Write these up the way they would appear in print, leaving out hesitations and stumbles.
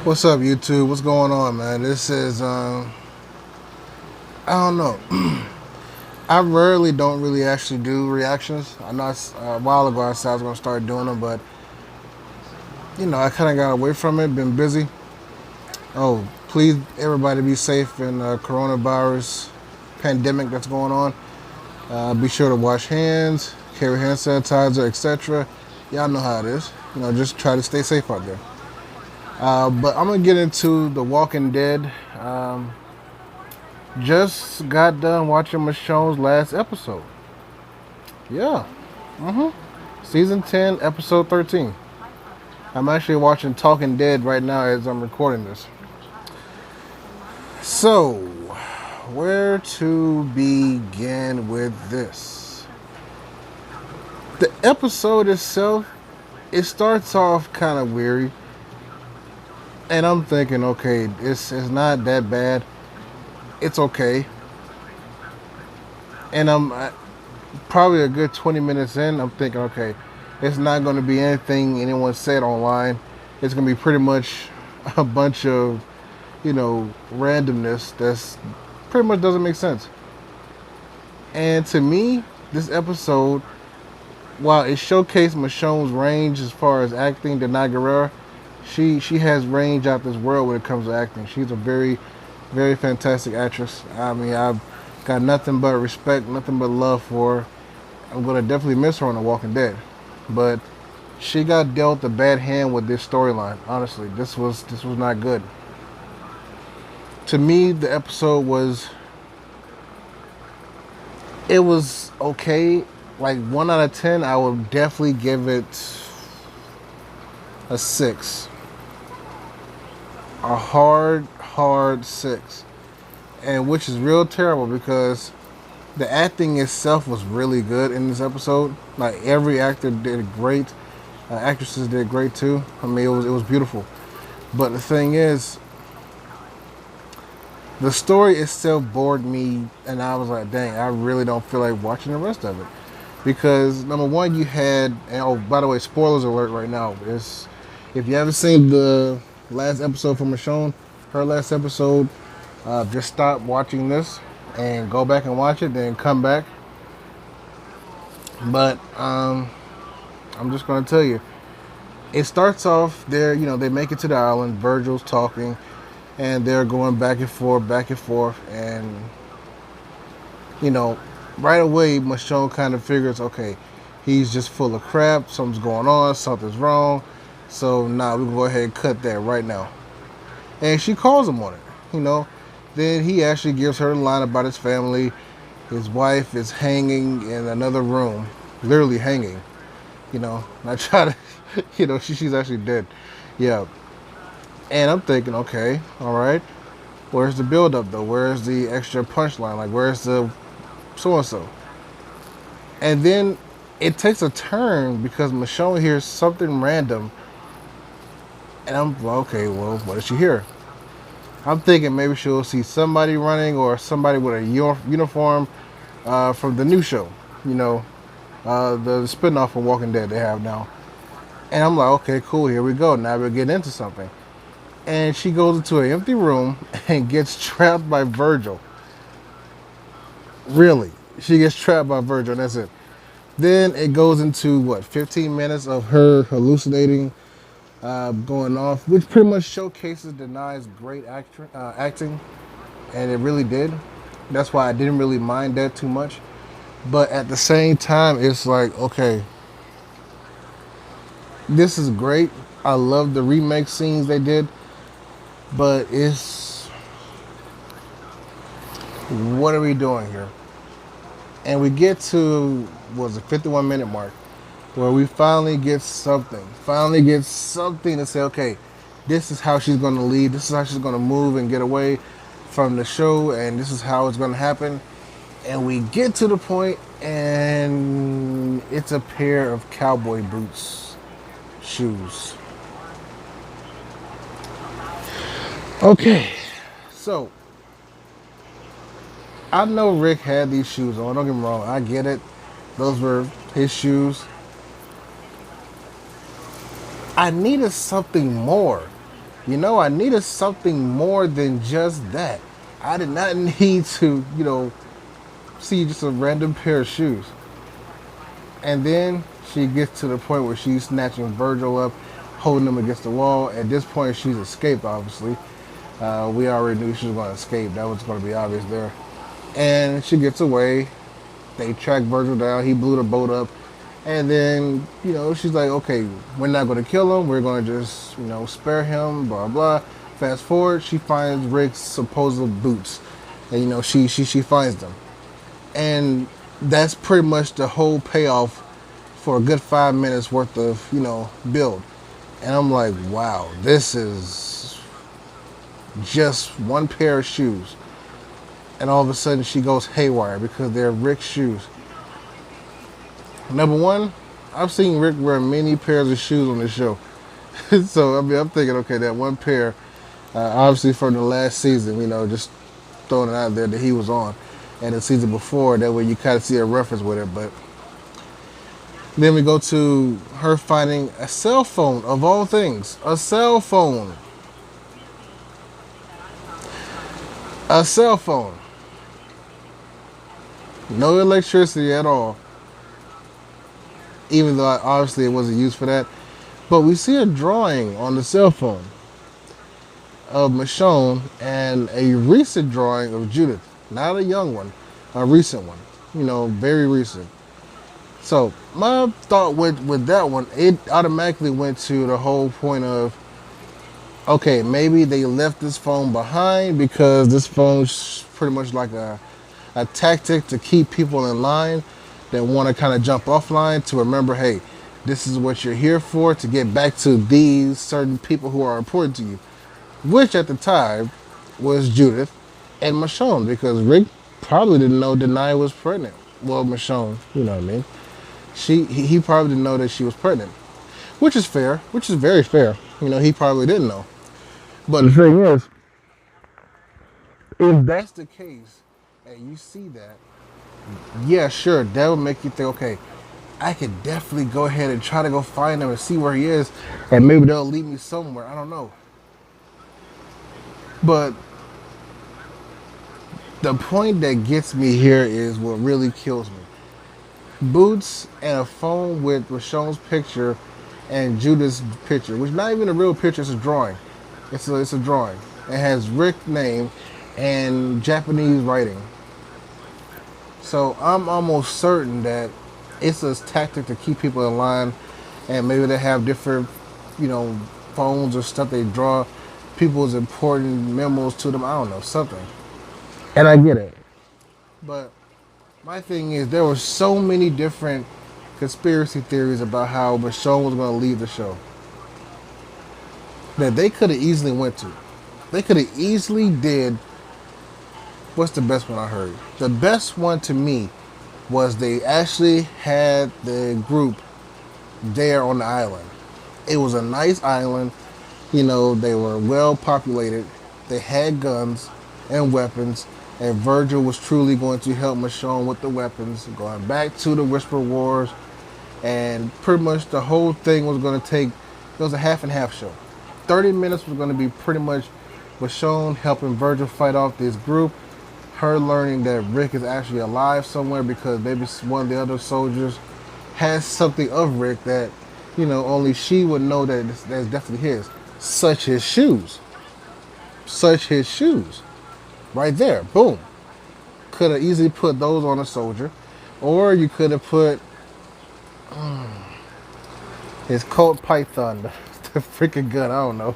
What's up, YouTube? What's going on, man? This is I don't know. I rarely don't really actually do reactions. I know a while ago I said I was gonna start doing them, but I kind of got away from it. Been busy. Oh, please, everybody, be safe in the coronavirus pandemic that's going on. Be sure to wash hands, carry hand sanitizer, etc. Y'all know how it is. Just try to stay safe out there. But I'm gonna get into The Walking Dead. Just got done watching Michonne's last episode. Yeah. Season 10, episode 13. I'm actually watching Talking Dead right now as I'm recording this. So, where to begin with this? The episode itself, it starts off kind of weary. And I'm thinking, okay, it's not that bad. It's okay. And I'm probably a good 20 minutes in, I'm thinking, okay, it's not going to be anything anyone said online. It's going to be pretty much a bunch of, randomness that's pretty much doesn't make sense. And to me, this episode, while it showcased Michonne's range as far as acting, Denai Guerrera, she has range out this world when it comes to acting. She's a very, very fantastic actress. I mean, I've got nothing but respect, nothing but love for her. I'm gonna definitely miss her on The Walking Dead, but she got dealt a bad hand with this storyline. Honestly, this was not good. To me, the episode was okay. Like 1 out of 10, I would definitely give it a 6. A hard 6, and which is real terrible because the acting itself was really good in this episode. Like every actor did great. Actresses did great too. I mean, it was beautiful. But the thing is, the story itself bored me, and I was like, dang, I really don't feel like watching the rest of it. Because number one, you had, and oh, by the way, spoilers alert right now. If you haven't seen the last episode from Michonne, her last episode, just stop watching this and go back and watch it, then come back. But I'm just gonna tell you, it starts off there. They make it to the island. Virgil's talking, and they're going back and forth, and you know, right away, Michonne kind of figures, okay, he's just full of crap. Something's going on. Something's wrong. So now we can go ahead and cut that right now. And she calls him on it. You know, then he actually gives her a line about his family. His wife is hanging in another room, literally hanging. And I try to, she's actually dead. Yeah. And I'm thinking, okay, all right. Where's the build up though? Where's the extra punchline? Like, where's the so and so? And then it takes a turn because Michonne hears something random, and I'm well, okay. Well, what did she hear? I'm thinking maybe she'll see somebody running or somebody with a uniform from the new show. You know, the spinoff from Walking Dead they have now. And I'm like, okay, cool. Here we go. Now we're getting into something. And she goes into an empty room and gets trapped by Virgil. Really, she gets trapped by Virgil. And that's it. Then it goes into what 15 minutes of her hallucinating, going off, which pretty much showcases Denai's great acting, and it really did. That's why I didn't really mind that too much. But at the same time, it's like, okay, this is great. I love the remake scenes they did, but what are we doing here? And we get to was the 51-minute mark where we finally get something. Finally get something to say, okay, this is how she's going to lead. This is how she's going to move and get away from the show, and this is how it's going to happen. And we get to the point, and it's a pair of cowboy boots, shoes. Okay, so I know Rick had these shoes on. Don't get me wrong. I get it. Those were his shoes. I needed something more. I needed something more than just that. I did not need to, see just a random pair of shoes. And then she gets to the point where she's snatching Virgil up, holding him against the wall. At this point, she's escaped, obviously. We already knew she was going to escape. That was going to be obvious there. And she gets away. They track Virgil down. He blew the boat up. And then, she's like, okay, we're not going to kill him. We're going to just, spare him, blah, blah. Fast forward, she finds Rick's supposed boots. And, she finds them. And that's pretty much the whole payoff for a good 5 minutes worth of, build. And I'm like, wow, this is just one pair of shoes. And all of a sudden she goes haywire because they're Rick's shoes. Number one, I've seen Rick wear many pairs of shoes on the show. So, I'm thinking, okay, that one pair, obviously from the last season, just throwing it out there that he was on. And the season before, that way you kind of see a reference with it. But then we go to her finding a cell phone, of all things. A cell phone. A cell phone. No electricity at all. Even though obviously it wasn't used for that. But we see a drawing on the cell phone of Michonne and a recent drawing of Judith. Not a young one, a recent one. Very recent. So my thought with that one, it automatically went to the whole point of, okay, maybe they left this phone behind because this phone's pretty much like a tactic to keep people in line that want to kind of jump offline to remember, hey, this is what you're here for, to get back to these certain people who are important to you. Which at the time was Judith and Michonne, because Rick probably didn't know Denai was pregnant. Well, Michonne, you know what I mean. He probably didn't know that she was pregnant, which is fair, which is very fair. He probably didn't know. But the thing is, if that's the case, and you see that, yeah, sure, that would make you think, okay, I could definitely go ahead and try to go find him and see where he is, and maybe they'll lead me somewhere. I don't know. But the point that gets me here is what really kills me. Boots and a phone with Michonne's picture and Judith's picture, which is not even a real picture, it's a drawing. It's a drawing. It has Rick's name and Japanese writing. So I'm almost certain that it's a tactic to keep people in line, and maybe they have different, phones or stuff they draw people's important memos to them. I don't know, something. And I get it. But my thing is, there were so many different conspiracy theories about how Michonne was going to leave the show that they could have easily went to. They could have easily did. What's the best one I heard? The best one to me was they actually had the group there on the island. It was a nice island. They were well populated. They had guns and weapons. And Virgil was truly going to help Michonne with the weapons, going back to the Whisper Wars. And pretty much the whole thing was going to take, it was a half and half show. 30 minutes was going to be pretty much Michonne helping Virgil fight off this group. Her learning that Rick is actually alive somewhere because maybe one of the other soldiers has something of Rick that, only she would know that that's definitely his. Such his shoes. Such his shoes. Right there. Boom. Could have easily put those on a soldier. Or you could have put his Colt Python, the freaking gun, I don't know.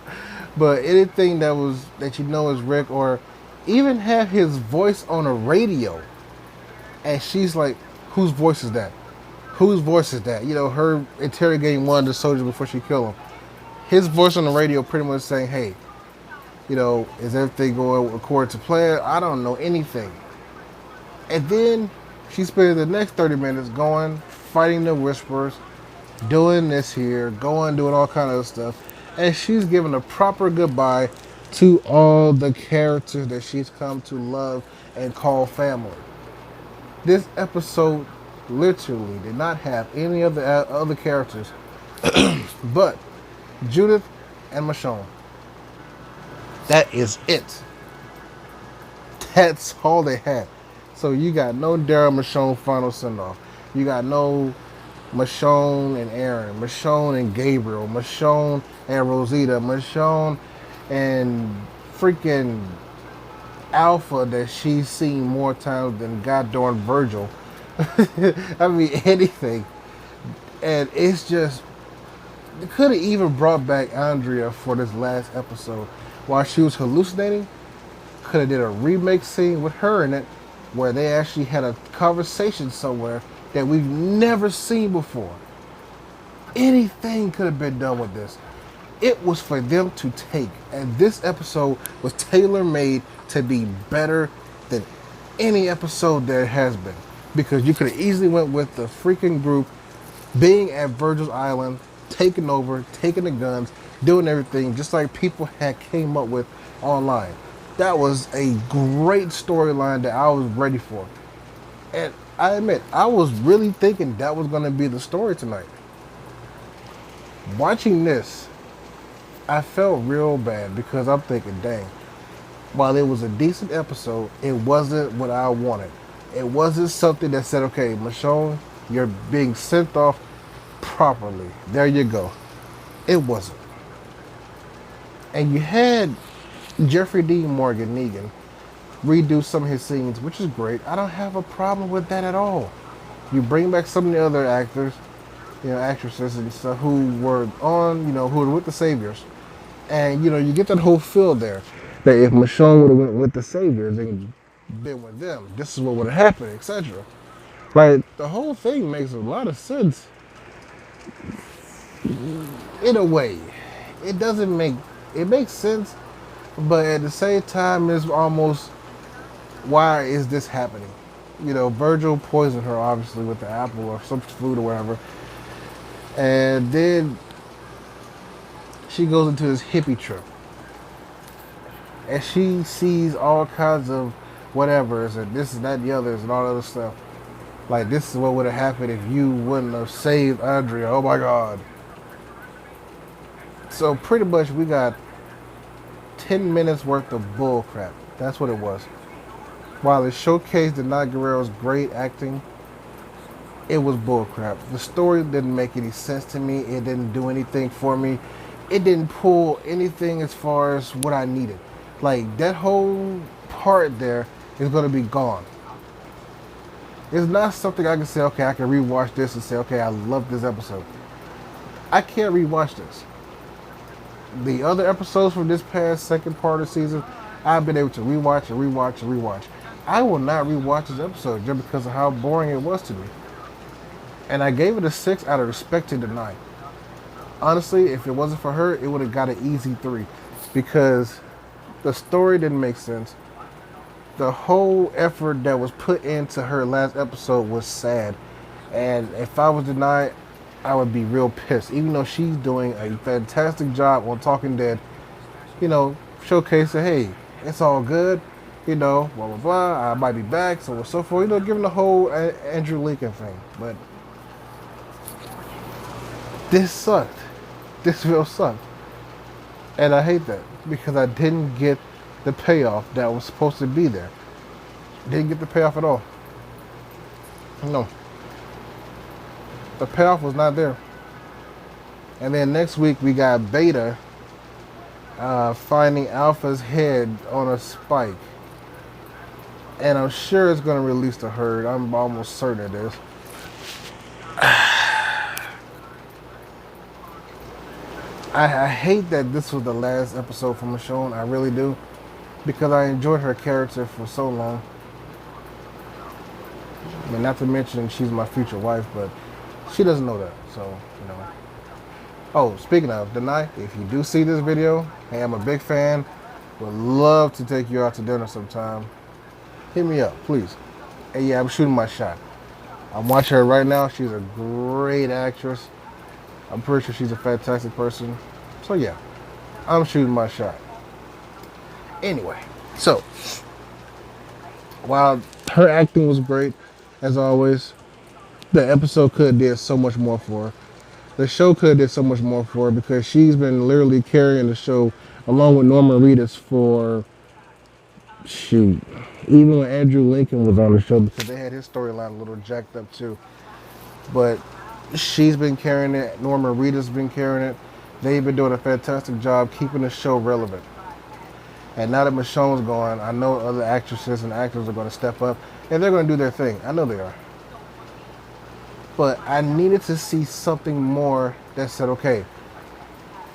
But anything that is Rick, or even have his voice on a radio. And she's like, whose voice is that? Whose voice is that? Her interrogating one of the soldiers before she killed him. His voice on the radio pretty much saying, hey, is everything going according to plan? I don't know anything. And then she spends the next 30 minutes going, fighting the Whisperers, doing this here, doing all kind of stuff. And she's giving a proper goodbye to all the characters that she's come to love and call family. This episode literally did not have any of the other characters but Judith and Michonne. That is it. That's all they had. So you got no Daryl Michonne final send off. You got no Michonne and Aaron, Michonne and Gabriel, Michonne and Rosita, Michonne and freaking Alpha that she's seen more times than goddamn Virgil. I mean, anything. And it's just, they could have even brought back Andrea for this last episode while she was hallucinating. Could have did a remake scene with her in it where they actually had a conversation somewhere that we've never seen before. Anything could have been done with this. It was for them to take, and this episode was tailor made to be better than any episode there has been, because you could have easily went with the freaking group being at Virgil's Island, taking over, taking the guns, doing everything just like people had came up with online. That was a great storyline that I was ready for. And I admit, I was really thinking that was going to be the story tonight. Watching this, I felt real bad because I'm thinking, dang, while it was a decent episode, it wasn't what I wanted. It wasn't something that said, okay, Michonne, you're being sent off properly. There you go. It wasn't. And you had Jeffrey Dean Morgan Negan redo some of his scenes, which is great. I don't have a problem with that at all. You bring back some of the other actors, actresses and stuff who were on, who were with the Saviors. And, you get that whole feel there that if Michonne would have went with the Saviors and been with them, this is what would have happened, etc. Like, the whole thing makes a lot of sense in a way. It makes sense, but at the same time, it's almost, why is this happening? Virgil poisoned her, obviously, with the apple or some food or whatever. And then she goes into this hippie trip. And she sees all kinds of whatevers and this and that and the others and all other stuff. Like, this is what would have happened if you wouldn't have saved Andrea. Oh my God. So pretty much we got 10 minutes worth of bull crap. That's what it was. While it showcased Denai Guerrero's great acting, it was bull crap. The story didn't make any sense to me. It didn't do anything for me. It didn't pull anything as far as what I needed. Like, that whole part there is going to be gone. It's not something I can say, okay, I can rewatch this and say, okay, I love this episode. I can't rewatch this. The other episodes from this past second part of the season, I've been able to rewatch and rewatch and rewatch. I will not rewatch this episode just because of how boring it was to me. And I gave it a 6 out of respect to Denai. Honestly, if it wasn't for her, it would have got an easy 3. Because the story didn't make sense. The whole effort that was put into her last episode was sad. And if I was Denai, I would be real pissed. Even though she's doing a fantastic job on Talking Dead, showcasing, hey, it's all good, blah, blah, blah, I might be back, so on and so forth, giving the whole Andrew Lincoln thing. But this sucked. This real sucked. And I hate that because I didn't get the payoff that was supposed to be there. Didn't get the payoff at all. No. The payoff was not there. And then next week we got Beta finding Alpha's head on a spike. And I'm sure it's going to release the herd. I'm almost certain it is. I hate that this was the last episode from Michonne. I really do. Because I enjoyed her character for so long. I mean, not to mention she's my future wife, but she doesn't know that. So, Oh, speaking of, Denai, if you do see this video, hey, I'm a big fan. Would love to take you out to dinner sometime. Hit me up, please. And yeah, I'm shooting my shot. I'm watching her right now. She's a great actress. I'm pretty sure she's a fantastic person. So yeah, I'm shooting my shot. Anyway, so while her acting was great, as always, the episode could have did so much more for her. The show could have did so much more for her because she's been literally carrying the show along with Norman Reedus for shoot. Even when Andrew Lincoln was on the show because they had his storyline a little jacked up too. But she's been carrying it. Norman Reedus been carrying it. They've been doing a fantastic job keeping the show relevant. And now that Michonne's gone, I know other actresses and actors are going to step up and they're going to do their thing. I know they are. But I needed to see something more that said, okay,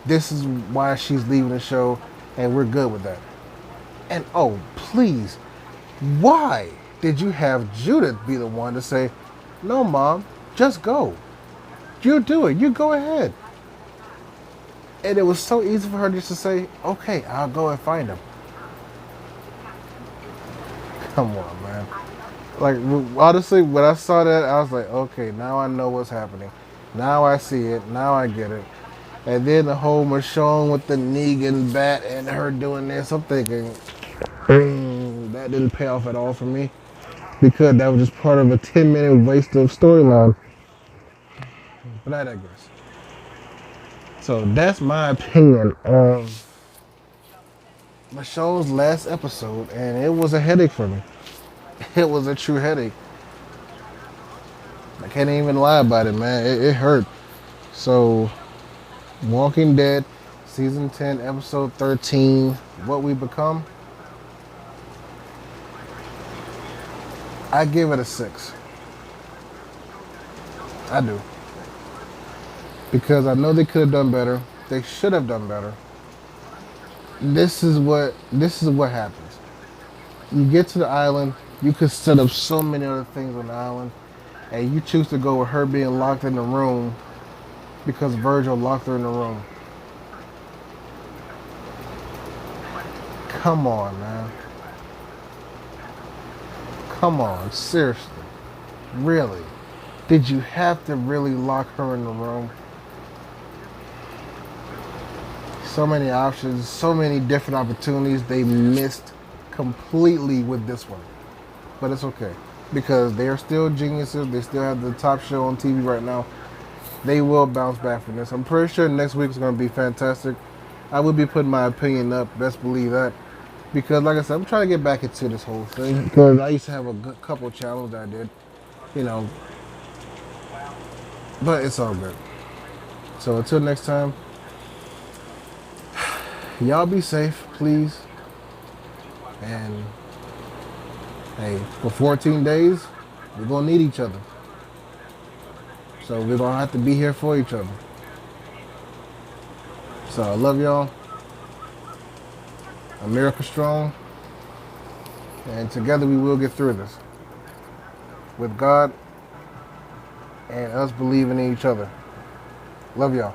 this is why she's leaving the show, and we're good with that. And oh, please, why did you have Judith be the one to say, no, Mom, just go. You do it. You go ahead. And it was so easy for her just to say, okay, I'll go and find him. Come on, man. Like, honestly, when I saw that, I was like, okay, now I know what's happening. Now I see it. Now I get it. And then the whole Michonne with the Negan bat and her doing this, I'm thinking, that didn't pay off at all for me. Because that was just part of a 10-minute waste of storyline. But I digress. So that's my opinion on Michonne's last episode, and it was a headache for me. It was a true headache. I can't even lie about it, man. It hurt. So, Walking Dead, Season 10, Episode 13, What We Become, I give it a 6. I do. Because I know they could have done better. They should have done better. This is what happens. You get to the island, you could set up so many other things on the island, and you choose to go with her being locked in the room because Virgil locked her in the room. Come on, man. Come on, seriously. Really? Did you have to really lock her in the room? So many options, so many different opportunities they missed completely with this one. But it's okay because they are still geniuses. They still have the top show on TV right now. They will bounce back from this. I'm pretty sure next week is going to be fantastic. I will be putting my opinion up. Best believe that. Because like I said, I'm trying to get back into this whole thing. Because I used to have a good couple challenges I did. You know. But it's all good. So until next time. Y'all be safe, please. And hey, for 14 days, we're going to need each other. So we're going to have to be here for each other. So I love y'all. America strong. And together we will get through this. With God and us believing in each other. Love y'all.